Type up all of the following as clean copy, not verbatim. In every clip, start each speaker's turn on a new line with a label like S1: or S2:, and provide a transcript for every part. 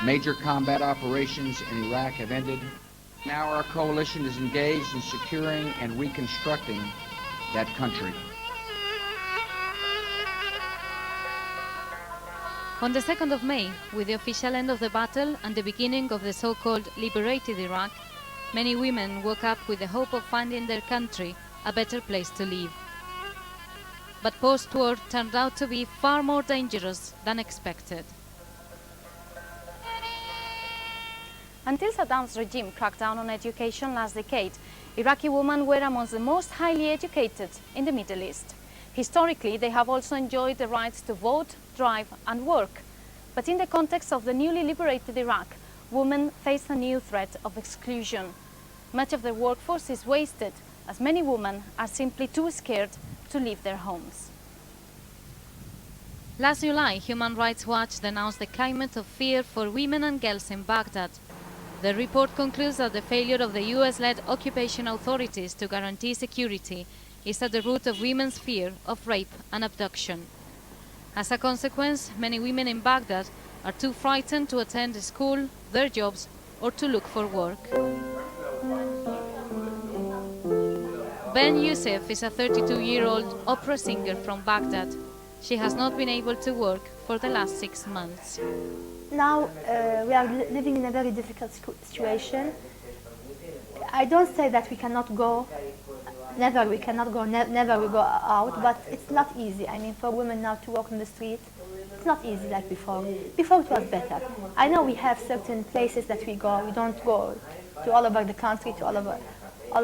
S1: Major combat operations in Iraq have ended. Now our coalition is engaged in securing and reconstructing that country.
S2: On the 2nd of May, with the official end of the battle and the beginning of the so-called liberated Iraq, many women woke up with the hope of finding their country a better place to live. But post-war turned out to be far more dangerous than expected.
S3: Until Saddam's regime cracked down on education last decade, Iraqi women were amongst the most highly educated in the Middle East. Historically, they have also enjoyed the rights to vote, drive and work. But in the context of the newly liberated Iraq, women face a new threat of exclusion. Much of their workforce is wasted, as many women are simply too scared to leave their homes.
S2: Last July, Human Rights Watch denounced the climate of fear for women and girls in Baghdad. The report concludes that the failure of the US-led occupation authorities to guarantee security is at the root of women's fear of rape and abduction. As a consequence, many women in Baghdad are too frightened to attend school, their jobs, or to look for work. Ben Youssef is a 32-year-old opera singer from Baghdad. She has not been able to work for the last 6 months.
S4: Now we are living in a very difficult situation. I don't say that we cannot go, never we cannot go, never we go out, but it's not easy. I mean, for women now to walk on the street, it's not easy like before. Before it was better. I know we have certain places that we go. We don't go to all over the country, to all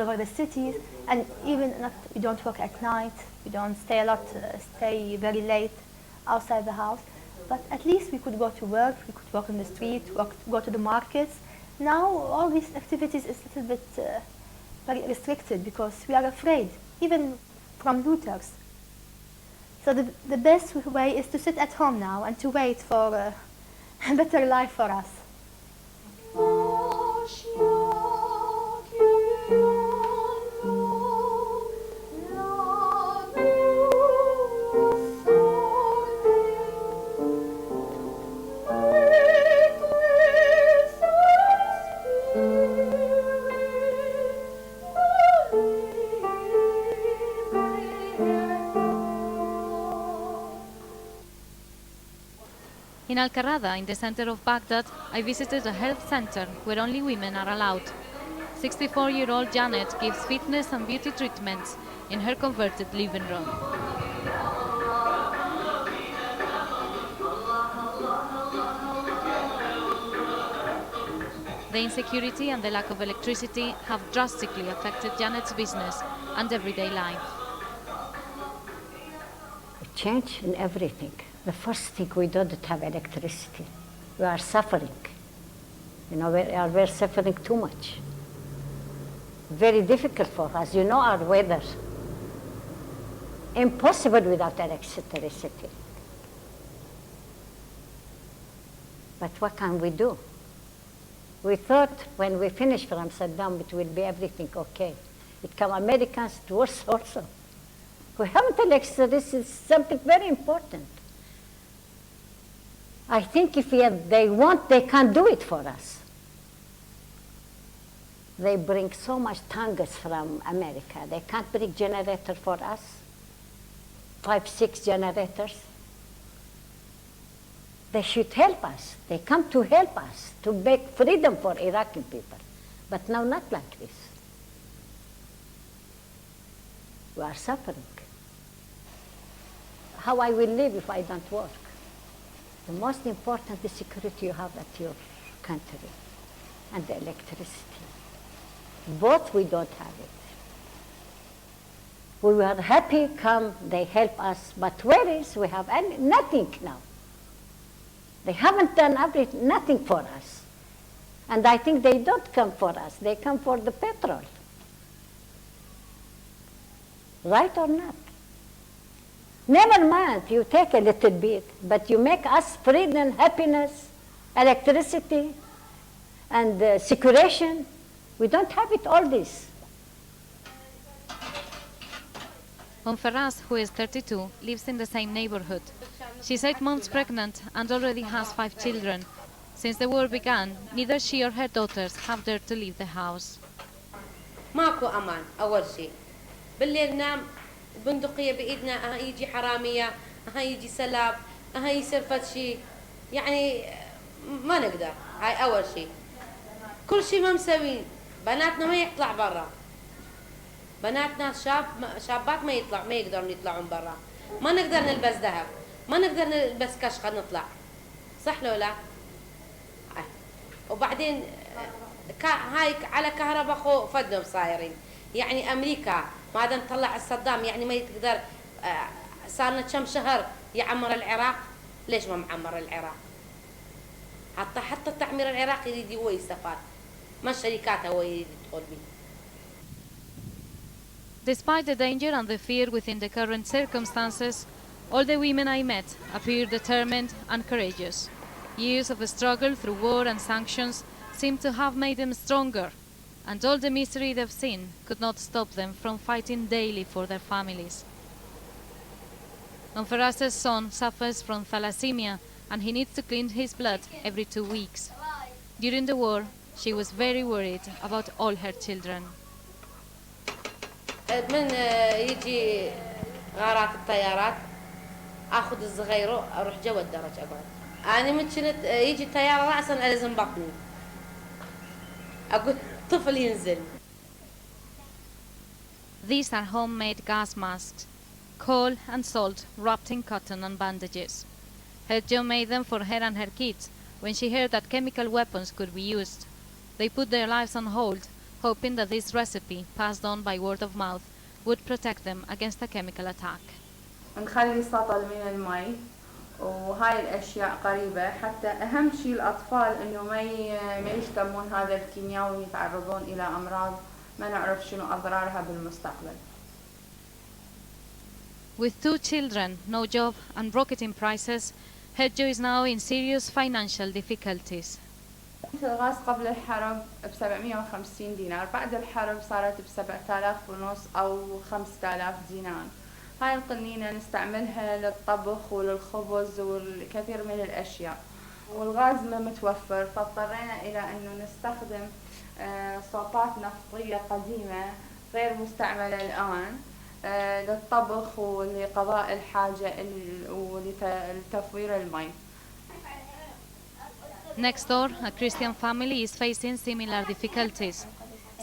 S4: over the cities, and even we don't work at night. We don't stay very late outside the house. But at least we could go to work, we could walk on the street, go to the markets. Now all these activities is a little bit very restricted because we are afraid, even from looters. So the best way is to sit at home now and to wait for a better life for us.
S2: In Al-Qarada, in the center of Baghdad, I visited a health center where only women are allowed. 64-year-old Janet gives fitness and beauty treatments in her converted living room. The insecurity and the lack of electricity have drastically affected Janet's business and everyday life.
S5: A change in everything. The first thing, we don't have electricity. We are suffering. You know, we're suffering too much. Very difficult for us. You know our weather. Impossible without electricity. But what can we do? We thought when we finish from Saddam, it will be everything okay. It come Americans, it worse also. We haven't electricity, is something very important. I think if they want, they can do it for us. They bring so much tanks from America. They can't bring generator for us, 5, 6 generators. They should help us. They come to help us, to make freedom for Iraqi people. But now not like this. We are suffering. How I will live if I don't work? The most important is security you have at your country and the electricity. Both we don't have it. We were happy, come, they help us, but where is, we have nothing now. They haven't done nothing for us. And I think they don't come for us, they come for the petrol. Right or not? Never mind, you take a little bit, but you make us freedom, happiness, electricity, and security. We don't have it, all this.
S2: Faraz, who is 32, lives in the same neighborhood. She's 8 months pregnant and already has 5 children. Since the war began, neither she or her daughters have dared to leave the house.
S6: ماكو امان اول شيء. بالليل نام بندقية بايدنا، يجي حرامية، يجي سلاب، يصير فد شيء، يعني ما نقدر. هاي اول شيء. كل شيء ما مسوين. بناتنا ما يطلع برا. بناتنا شابات ما يقدرون يطلعون برا. ما نقدر نلبس ذهب، ما نقدر نلبس كشخة نطلع. صح لو لا؟ وبعدين هاي على كهرباء خو فدهم صايرين. يعني امريكا ما دام طلع صدام يعني ما يقدر. صار لنا كم شهر يعمر العراق، ليش ما معمر العراق؟ حتى تعمير العراق يريد هو يستفاد، ما الشركات هو يريد يدخل به.
S2: Despite the danger and the fear within the current circumstances, all the women I met appeared determined and courageous. Years of struggle through war and sanctions seemed to have made them stronger, and all the misery they've seen could not stop them from fighting daily for their families. Anfarase's son suffers from thalassemia, and he needs to clean his blood every 2 weeks. During the war, she was very worried about all her children.
S6: من يجي غارات الطيارات اخذ الصغير اروح جوا الدرج اقعد. انا من كنت يجي الطياره راسا الزم بطني اقول طفل ينزل.
S2: These are homemade gas masks, coal and salt wrapped in cotton and bandages. Hedjo made them for her and her kids when she heard that chemical weapons could be used. They put their lives on hold, hoping that this recipe, passed on by word of mouth, would protect them against a chemical attack.
S7: نخلي سطل من المي وهاي الأشياء قريبة، حتى أهم شيء الأطفال إنه ما يشتمون هذا الكيمياء ويتعرضون إلى أمراض ما نعرف شنو أضرارها بالمستقبل.
S2: With 2 children, no job and rocketing prices, Hedjo is now in serious financial difficulties.
S7: الغاز قبل الحرب ب750 دينار، بعد الحرب صارت ب7,500 أو 5,000 دينار. هاي القنينة نستعملها للطبخ وللخبز والكثير من الأشياء، والغاز ما متوفر، فاضطرينا إلى أنه نستخدم صوبات نفطية قديمة غير مستعملة الآن للطبخ ولقضاء الحاجة ولتفوير المي.
S2: Next door, a Christian family is facing similar difficulties.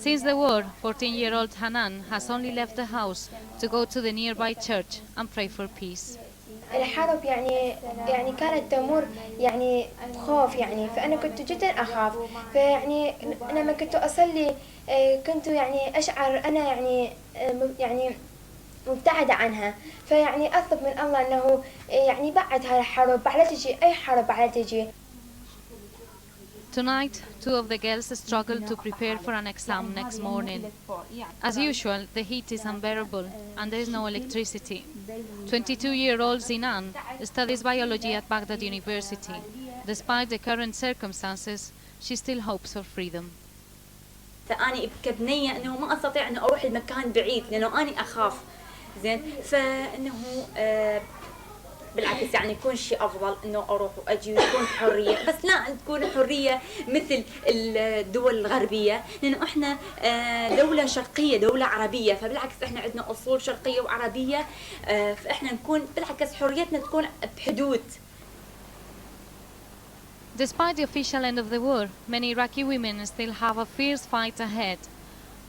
S2: Since the war, 14-year-old Hanan has only left the house to go to the nearby church and pray for peace.
S8: الحرب يعني كانت تمر يعني بخوف، يعني فأنا كنت جدا أخاف، فيعني لما كنت أصلي كنت يعني أشعر أنا يعني مبتعدة عنها، فيعني أطلب من الله أنه يعني بعد هاي الحرب، بعد تجي أي حرب بعد تجي.
S2: Tonight, 2 of the girls struggle to prepare for an exam next morning. As usual, the heat is unbearable and there is no electricity. 22-year-old Zinan studies biology at Baghdad University. Despite the current circumstances, she still hopes for freedom.
S9: فأنا كبنية إنه ما أستطيع إنه أروح المكان بعيد لأنه أنا أخاف، زين، فإنه بالعكس يعني يكون شيء أفضل إنه أروح وأجي ويكون حرية، بس لا تكون حرية مثل الدول الغربية، لأنه إحنا دولة شرقية، دولة عربية، فبالعكس إحنا عندنا أصول شرقية وعربية، فإحنا نكون بالعكس حريتنا تكون بحدود.
S2: Despite the official end of the war, many Iraqi women still have a fierce fight ahead.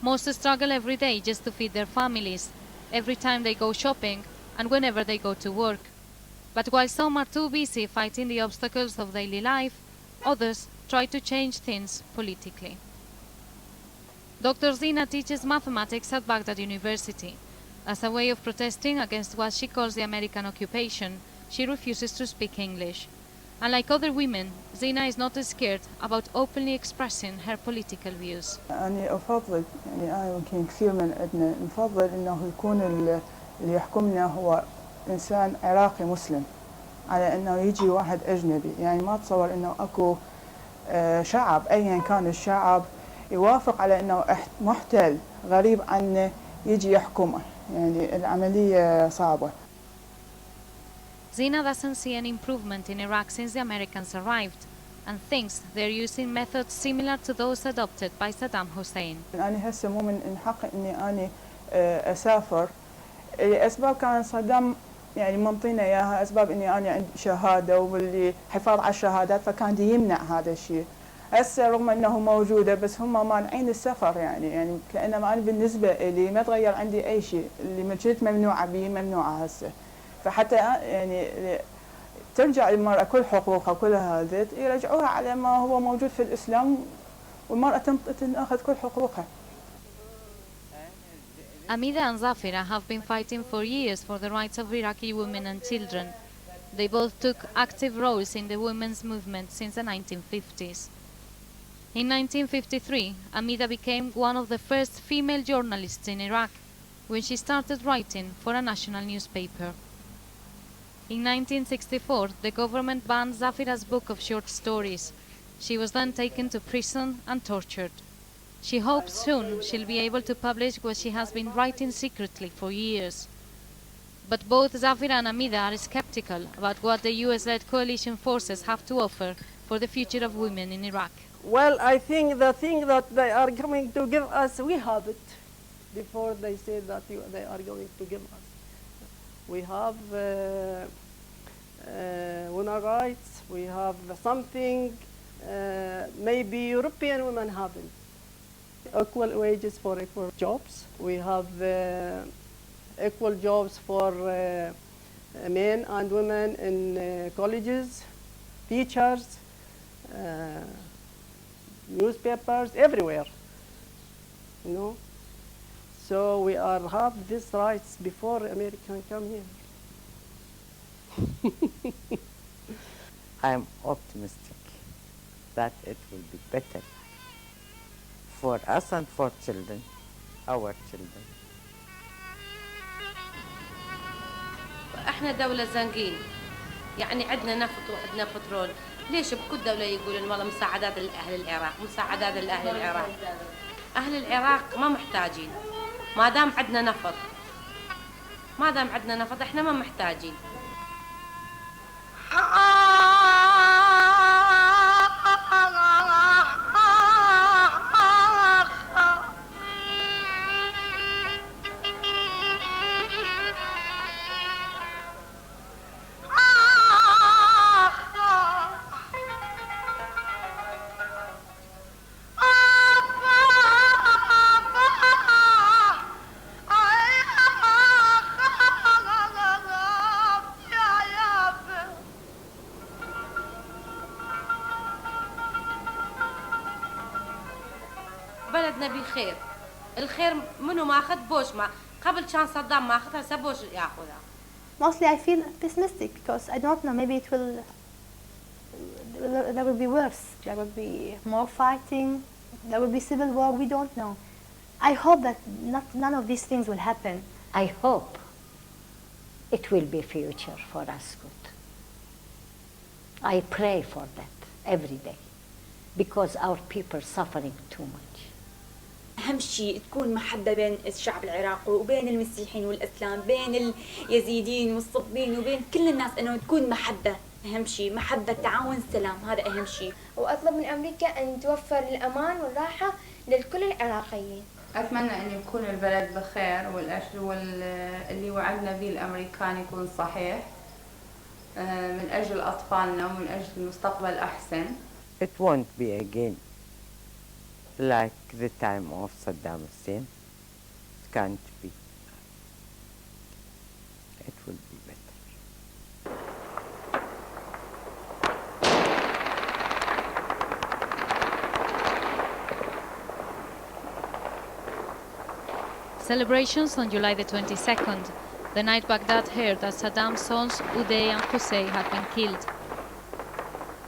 S2: Most struggle every day just to feed their families, every time they go shopping and whenever they go to work. But while some are too busy fighting the obstacles of daily life, others try to change things politically. Dr. Zina teaches mathematics at Baghdad University. As a way of protesting against what she calls the American occupation, she refuses to speak English. Unlike other women, Zina is not scared about openly expressing her political views.
S10: أنا أفضل أنا يمكن كثير من عندنا نفضل إنه يكون اللي يحكمنا هو إنسان عراقي مسلم، على إنه يجي واحد أجنبي. يعني ما أتصور إنه أكو شعب أيا كان الشعب يوافق على إنه محتل غريب عنه يجي يحكمه. يعني العملية صعبة.
S2: Zina doesn't see any improvement in Iraq since the Americans arrived. and thinks they're using methods similar to those adopted by Saddam Hussein.
S10: أنا هسه مو من حقي إني أنا أسافر لأسباب كان صدام يعني منطينا إياها، أسباب إني أنا عندي شهادة واللي حفاظ على الشهادات، فكان دي يمنع هذا الشيء. هسه رغم أنه موجودة بس هم مانعين السفر يعني كأنما أنا بالنسبة لي ما تغير عندي أي شيء، اللي ما كنت ممنوعة به ممنوعة هسه. فحتى يعني ترجع المرأة كل حقوقها كل هذا يرجعوها على ما هو موجود في الإسلام، والمرأة تأخذ كل حقوقها.
S2: Amida and Zafira have been fighting for years for the rights of Iraqi women and children. They both took active roles in the women's movement since the 1950s. In 1953, Amida became one of the first female journalists in Iraq when she started writing for a national newspaper. In 1964, the government banned Zafira's book of short stories. She was then taken to prison and tortured. She hopes soon she'll be able to publish what she has been writing secretly for years. But both Zafira and Amida are skeptical about what the US-led coalition forces have to offer for the future of women in Iraq.
S11: Well, I think the thing that they are coming to give us, we have it before they say that they are going to give us. We have women's rights, we have something maybe European women haven't. Equal wages for equal jobs. We have equal jobs for men and women in colleges, teachers, newspapers, everywhere. You know, so we have these rights before Americans come here.
S12: I am optimistic that it will be better for us and for children, our children.
S6: احنا دولة زنقين، يعني عندنا نفط وعندنا بترول، ليش بكل دولة يقولون والله مساعدات لأهل العراق، مساعدات لأهل العراق؟ أهل العراق ما محتاجين، ما دام عندنا نفط، ما دام عندنا نفط احنا ما محتاجين. بلدنا بخير، الخير منو ماخذ؟ بوش ما قبل كان صدام ماخذ، هسه بوش ياخذها.
S4: Mostly I feel pessimistic because I don't know, maybe there will be worse, there will be more fighting, there will be civil war, we don't know. I hope that none of these things will happen.
S5: I hope it will be future for us good. I pray for that every day because our people suffering too much.
S9: أهم شيء تكون محبة بين الشعب العراقي وبين المسيحيين والإسلام، بين اليزيديين والصبين وبين كل الناس، إنه تكون محبة. أهم شيء محبة، تعاون، السلام، هذا أهم شيء.
S8: وأطلب من أمريكا أن توفر الأمان والراحة لكل العراقيين.
S7: أتمنى أن يكون البلد بخير واللي وعدنا به الأمريكان يكون صحيح من أجل أطفالنا ومن أجل مستقبل أحسن.
S12: It won't be again like the time of Saddam Hussein. It can't be. It will be better.
S2: Celebrations on July the 22nd, the night Baghdad heard that Saddam's sons Uday and Qusay had been killed.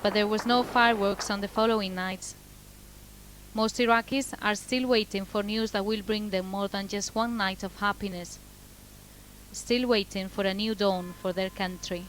S2: But there was no fireworks on the following nights. Most Iraqis are still waiting for news that will bring them more than just one night of happiness, still waiting for a new dawn for their country.